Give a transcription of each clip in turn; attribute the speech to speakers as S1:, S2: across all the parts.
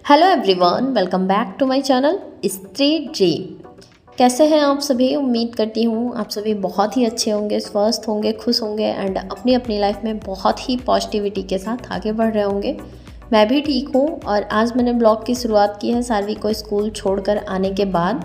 S1: Hello everyone, welcome back to my channel Street Dream. कैसे हैं आप सभी? उम्मीद करती हूँ आप सभी बहुत ही अच्छे होंगे, स्वस्थ होंगे, खुश होंगे एंड अपनी अपनी लाइफ में बहुत ही पॉजिटिविटी के साथ आगे बढ़ रहे होंगे। मैं भी ठीक हूँ और आज मैंने ब्लॉग की शुरुआत की है सारवी को स्कूल छोड़कर आने के बाद।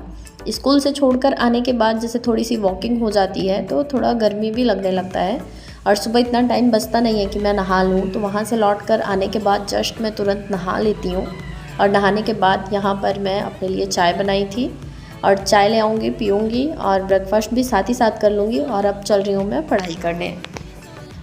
S1: स्कूल से छोड़कर आने के बाद जैसे थोड़ी सी वॉकिंग हो जाती है तो थोड़ा गर्मी भी लगने लगता है और सुबह इतना टाइम बचता नहीं है कि मैं नहा लूँ, तो वहाँ से लौट कर आने के बाद जस्ट मैं तुरंत नहा लेती हूँ। और नहाने के बाद यहाँ पर मैं अपने लिए चाय बनाई थी और चाय ले आऊँगी, पीऊँगी और ब्रेकफास्ट भी साथ ही साथ कर लूँगी। और अब चल रही हूँ मैं पढ़ाई करने।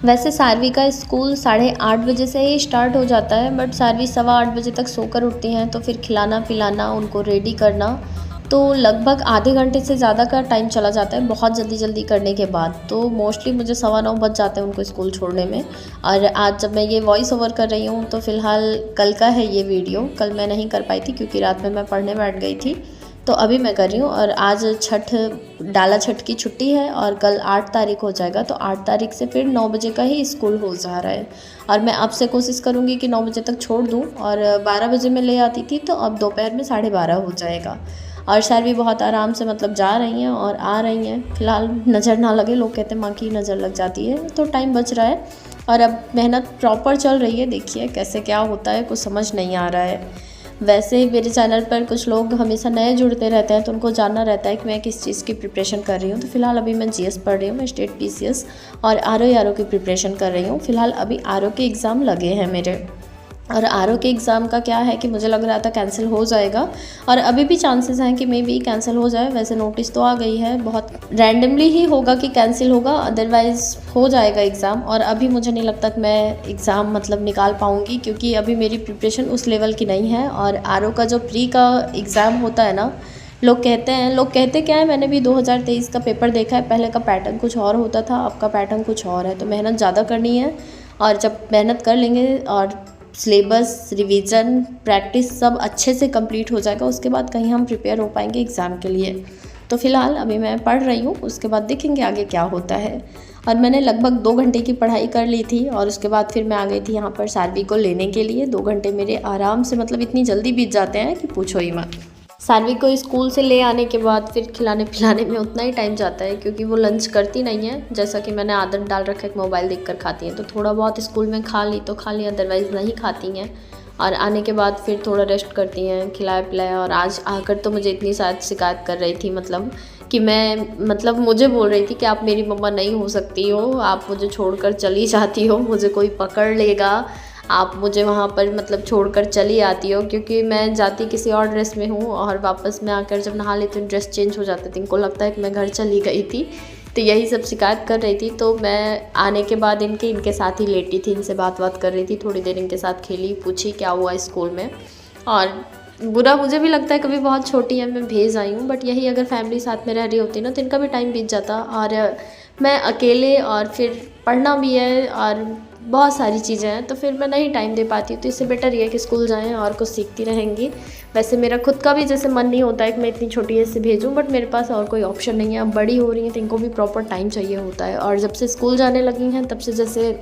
S1: वैसे सारवी का स्कूल 8:30 बजे से ही स्टार्ट हो जाता है, बट सारवी 8:15 बजे तक सोकर उठती हैं, तो फिर खिलाना पिलाना, उनको रेडी करना, तो लगभग आधे घंटे से ज़्यादा का टाइम चला जाता है बहुत जल्दी जल्दी करने के बाद। तो मोस्टली मुझे 9:15 बज जाते हैं उनको स्कूल छोड़ने में। और आज जब मैं ये वॉइस ओवर कर रही हूँ तो फ़िलहाल कल का है ये वीडियो। कल मैं नहीं कर पाई थी क्योंकि रात में मैं पढ़ने बैठ गई थी, तो अभी मैं कर रही हूँ। और आज डाला छठ की छुट्टी है और कल 8 तारीख हो जाएगा, तो 8 तारीख से फिर 9 बजे का ही स्कूल हो जा रहा है। और मैं अब से कोशिश करूँगी कि 9 बजे तक छोड़ दूँ, और 12 बजे मैं ले आती थी तो अब दोपहर में 12:30 हो जाएगा। और सर भी बहुत आराम से मतलब जा रही हैं और आ रही हैं। फ़िलहाल नज़र ना लगे, लोग कहते हैं माँ की नज़र लग जाती है, तो टाइम बच रहा है और अब मेहनत प्रॉपर चल रही है। देखिए कैसे क्या होता है, कुछ समझ नहीं आ रहा है। वैसे मेरे चैनल पर कुछ लोग हमेशा नए जुड़ते रहते हैं, तो उनको जानना रहता है कि मैं किस चीज़ की प्रिपरेशन कर रही हूँ। तो फ़िलहाल अभी मैं जीएस पढ़ रही हूँ, मैं स्टेट पीसीएस और आरओ की प्रिपरेशन कर रही हूँ। फ़िलहाल अभी आरओ के एग्ज़ाम लगे हैं मेरे, और आरओ के एग्ज़ाम का क्या है कि मुझे लग रहा था कैंसिल हो जाएगा, और अभी भी चांसेस हैं कि मे बी कैंसिल हो जाए। वैसे नोटिस तो आ गई है, बहुत रैंडमली ही होगा कि कैंसिल होगा, अदरवाइज़ हो जाएगा एग्ज़ाम। और अभी मुझे नहीं लगता कि मैं एग्ज़ाम मतलब निकाल पाऊँगी, क्योंकि अभी मेरी प्रिपरेशन उस लेवल की नहीं है। और आरओ का जो प्री का एग्ज़ाम होता है ना, लोग कहते क्या है, मैंने भी 2023 का पेपर देखा है, पहले का पैटर्न कुछ और होता था, अब का पैटर्न कुछ और है। तो मेहनत ज़्यादा करनी है, और जब मेहनत कर लेंगे और सिलेबस, रिवीजन, प्रैक्टिस सब अच्छे से कंप्लीट हो जाएगा, उसके बाद कहीं हम प्रिपेयर हो पाएंगे एग्ज़ाम के लिए। तो फ़िलहाल अभी मैं पढ़ रही हूँ, उसके बाद देखेंगे आगे क्या होता है। और मैंने लगभग 2 घंटे की पढ़ाई कर ली थी, और उसके बाद फिर मैं आ गई थी यहाँ पर सारवी को लेने के लिए। 2 घंटे मेरे आराम से मतलब इतनी जल्दी बीत जाते हैं कि पूछो ही मत। सानवी को स्कूल से ले आने के बाद फिर खिलाने पिलाने में उतना ही टाइम जाता है, क्योंकि वो लंच करती नहीं है। जैसा कि मैंने आदत डाल रखा है कि मोबाइल देखकर खाती हैं, तो थोड़ा बहुत स्कूल में खा ली तो खा ली, अदरवाइज़ नहीं खाती हैं। और आने के बाद फिर थोड़ा रेस्ट करती हैं, खिलाया पिलाया। और आज आकर तो मुझे इतनी सारी शिकायत कर रही थी, मतलब कि मैं मुझे बोल रही थी कि आप मेरी मम्मा नहीं हो सकती हो, आप मुझे छोड़कर चली जाती हो, मुझे कोई पकड़ लेगा, आप मुझे वहाँ पर मतलब छोड़कर चली आती हो। क्योंकि मैं जाती किसी और ड्रेस में हूँ और वापस में आकर जब नहा लेती हूँ ड्रेस चेंज हो जाती थी, इनको लगता है कि मैं घर चली गई थी। तो यही सब शिकायत कर रही थी। तो मैं आने के बाद इनके साथ ही लेटी थी, इनसे बात कर रही थी, थोड़ी देर इनके साथ खेली, पूछी क्या हुआ स्कूल में। और बुरा मुझे भी लगता है, कभी बहुत छोटी है, मैं भेज आई हूँ, बट यही अगर फैमिली साथ में रह रही होती ना तो इनका भी टाइम बीत जाता। और मैं अकेले, और फिर पढ़ना भी है और बहुत सारी चीज़ें हैं, तो फिर मैं नहीं टाइम दे पाती हूँ। तो इससे बेटर ये है कि स्कूल जाएँ और कुछ सीखती रहेंगी। वैसे मेरा खुद का भी जैसे मन नहीं होता है कि मैं इतनी छोटी एज से भेजूँ, बट मेरे पास और कोई ऑप्शन नहीं है। अब बड़ी हो रही हैं तो इनको भी प्रॉपर टाइम चाहिए होता है। और जब से स्कूल जाने लगी हैं तब से जैसे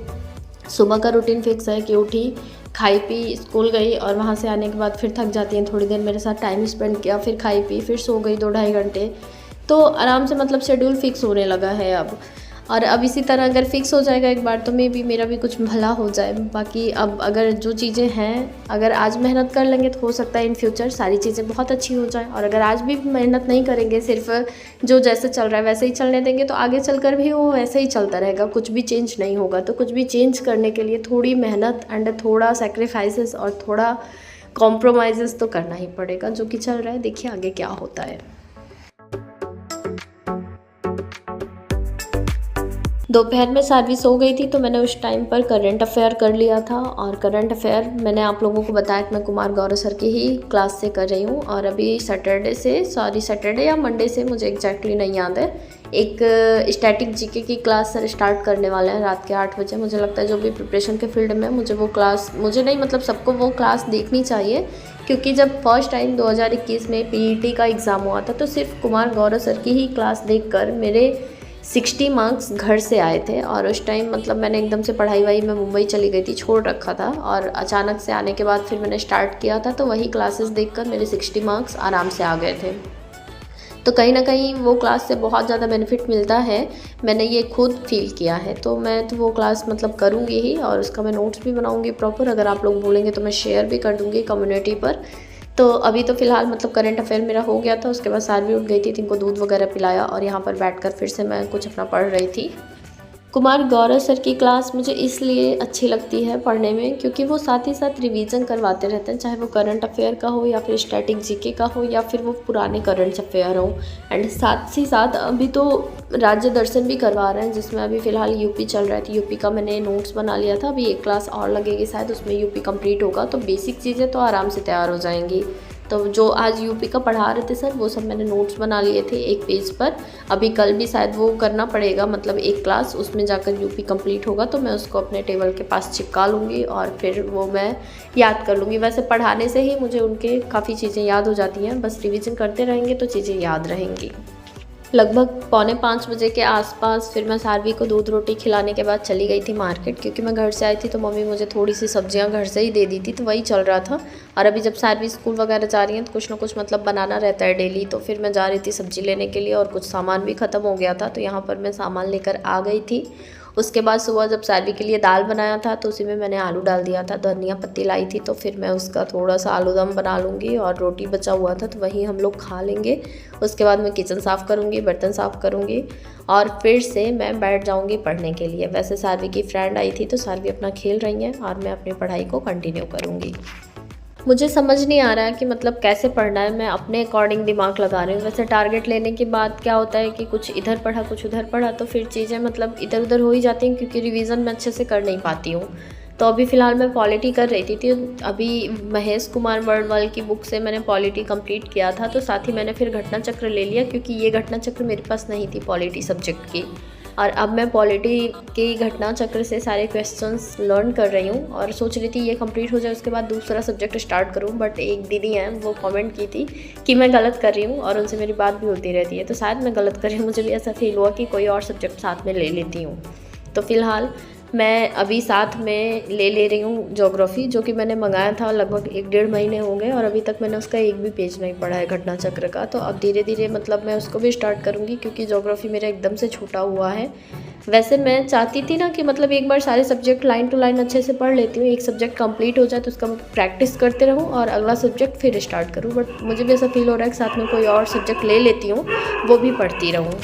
S1: सुबह का रूटीन फिक्स है कि उठी, खाई पी, स्कूल गई, और वहाँ से आने के बाद फिर थक जाती हैं, थोड़ी देर मेरे साथ टाइम स्पेंड किया, फिर खाई पी, फिर सो गई 2-2.5 घंटे। तो आराम से मतलब शेड्यूल फिक्स होने लगा है अब। और अब इसी तरह अगर फिक्स हो जाएगा एक बार तो मे बी मेरा भी कुछ भला हो जाए। बाकी अब अगर जो चीज़ें हैं, अगर आज मेहनत कर लेंगे तो हो सकता है इन फ्यूचर सारी चीज़ें बहुत अच्छी हो जाए। और अगर आज भी मेहनत नहीं करेंगे, सिर्फ जो जैसे चल रहा है वैसे ही चलने देंगे, तो आगे चलकर भी वो वैसे ही चलता रहेगा, कुछ भी चेंज नहीं होगा। तो कुछ भी चेंज करने के लिए थोड़ी मेहनत एंड थोड़ा सेक्रीफाइसेस और थोड़ा कॉम्प्रोमाइज़ेस तो करना ही पड़ेगा। जो कि चल रहा है, देखिए आगे क्या होता है। दोपहर में सारवी सो गई थी, तो मैंने उस टाइम पर करंट अफेयर कर लिया था। और करंट अफेयर मैंने आप लोगों को बताया कि मैं कुमार गौरव सर की ही क्लास से कर रही हूँ। और अभी सैटरडे या मंडे से, मुझे एग्जैक्टली नहीं याद है, एक स्टैटिक जीके की क्लास सर स्टार्ट करने वाले हैं रात के 8 बजे। मुझे लगता है जो भी प्रिपरेशन के फील्ड में, मुझे वो क्लास, मुझे नहीं मतलब सबको वो क्लास देखनी चाहिए। क्योंकि जब फर्स्ट टाइम 2021 में पीईटी का एग्ज़ाम हुआ था, तो सिर्फ कुमार गौरव सर की ही क्लास देखकर मेरे 60 मार्क्स घर से आए थे और उस टाइम मतलब मैंने एकदम से पढ़ाई वही मैं मुंबई चली गई थी, छोड़ रखा था और अचानक से आने के बाद फिर मैंने स्टार्ट किया था, तो वही क्लासेस देखकर मेरे 60 मार्क्स आराम से आ गए थे। तो कहीं ना कहीं वो क्लास से बहुत ज़्यादा बेनिफिट मिलता है, मैंने ये खुद फील किया है। तो मैं तो वो क्लास मतलब करूँगी ही और उसका मैं नोट्स भी बनाऊँगी प्रॉपर, अगर आप लोग बोलेंगे तो मैं शेयर भी कर दूँगी कम्युनिटी पर। तो अभी तो फ़िलहाल मतलब करंट अफेयर मेरा हो गया था, उसके बाद सारी उठ गई थी, इनको दूध वगैरह पिलाया और यहाँ पर बैठकर फिर से मैं कुछ अपना पढ़ रही थी। कुमार गौरव सर की क्लास मुझे इसलिए अच्छी लगती है पढ़ने में क्योंकि वो साथ ही साथ रिवीजन करवाते रहते हैं, चाहे वो करंट अफेयर का हो या फिर स्टैटिक जीके का हो या फिर वो पुराने करंट अफेयर हो। एंड साथ ही साथ अभी तो राज्य दर्शन भी करवा रहे हैं, जिसमें अभी फ़िलहाल यूपी चल रहा है, तो यूपी का मैंने नोट्स बना लिया था। अभी एक क्लास और लगेगी शायद, उसमें यूपी कंप्लीट होगा तो बेसिक चीज़ें तो आराम से तैयार हो जाएंगी। तो जो आज यूपी का पढ़ा रहे थे सर, वो सब मैंने नोट्स बना लिए थे एक पेज पर। अभी कल भी शायद वो करना पड़ेगा, मतलब एक क्लास उसमें जाकर यूपी कंप्लीट होगा तो मैं उसको अपने टेबल के पास चिपका लूँगी और फिर वो मैं याद कर लूँगी। वैसे पढ़ाने से ही मुझे उनके काफ़ी चीज़ें याद हो जाती हैं, बस रिविज़न करते रहेंगे तो चीज़ें याद रहेंगी। लगभग 4:45 बजे के आसपास फिर मैं सारवी को दूध रोटी खिलाने के बाद चली गई थी मार्केट, क्योंकि मैं घर से आई थी तो मम्मी मुझे थोड़ी सी सब्जियां घर से ही दे दी थी, तो वही चल रहा था। और अभी जब सारवी स्कूल वगैरह जा रही हैं तो कुछ ना कुछ मतलब बनाना रहता है डेली, तो फिर मैं जा रही थी सब्जी लेने के लिए और कुछ सामान भी ख़त्म हो गया था, तो यहाँ पर मैं सामान लेकर आ गई थी। उसके बाद सुबह जब सारवी के लिए दाल बनाया था तो उसी में मैंने आलू डाल दिया था, धनिया पत्ती लाई थी, तो फिर मैं उसका थोड़ा सा आलू दम बना लूँगी और रोटी बचा हुआ था तो वही हम लोग खा लेंगे। उसके बाद मैं किचन साफ़ करूँगी, बर्तन साफ़ करूँगी और फिर से मैं बैठ जाऊँगी पढ़ने के लिए। वैसे सारवी की फ्रेंड आई थी तो सारवी अपना खेल रही हैं और मैं अपनी पढ़ाई को कंटिन्यू करूँगी। मुझे समझ नहीं आ रहा है कि मतलब कैसे पढ़ना है, मैं अपने अकॉर्डिंग दिमाग लगा रही हूँ। वैसे टारगेट लेने के बाद क्या होता है कि कुछ इधर पढ़ा कुछ उधर पढ़ा तो फिर चीज़ें मतलब इधर उधर हो ही जाती हैं, क्योंकि रिवीजन मैं अच्छे से कर नहीं पाती हूँ। तो अभी फ़िलहाल मैं पॉलिटी कर रही थी अभी महेश कुमार बर्णवाल की बुक से मैंने पॉलिटी कंप्लीट किया था, तो साथ ही मैंने फिर घटना चक्र ले लिया, क्योंकि ये घटना चक्र मेरे पास नहीं थी पॉलिटी सब्जेक्ट की। और अब मैं पॉलिटी की घटना चक्र से सारे क्वेश्चंस लर्न कर रही हूँ और सोच रही थी ये कंप्लीट हो जाए उसके बाद दूसरा सब्जेक्ट स्टार्ट करूँ। बट एक दीदी हैं वो कमेंट की थी कि मैं गलत कर रही हूँ और उनसे मेरी बात भी होती रहती है, तो शायद मैं गलत कर रही हूँ। मुझे भी ऐसा फील हुआ कि कोई और सब्जेक्ट साथ में ले लेती हूँ। तो फ़िलहाल मैं अभी साथ में ले रही हूँ ज्योग्राफी, जो कि मैंने मंगाया था लगभग 1-1.5 महीने हो गए और अभी तक मैंने उसका एक भी पेज नहीं पढ़ा है घटना चक्र का। तो अब धीरे धीरे मतलब मैं उसको भी स्टार्ट करूँगी, क्योंकि ज्योग्राफी मेरा एकदम से छूटा हुआ है। वैसे मैं चाहती थी ना कि मतलब एक बार सारे सब्जेक्ट लाइन टू लाइन अच्छे से पढ़ लेती हूँ, एक सब्जेक्ट कंप्लीट हो जाए तो उसका प्रैक्टिस करते रहूँ और अगला सब्जेक्ट फिर स्टार्ट करूँ। बट मुझे भी ऐसा फील हो रहा है कि साथ में कोई और सब्जेक्ट ले लेती हूँ, वो भी पढ़ती रहूँ।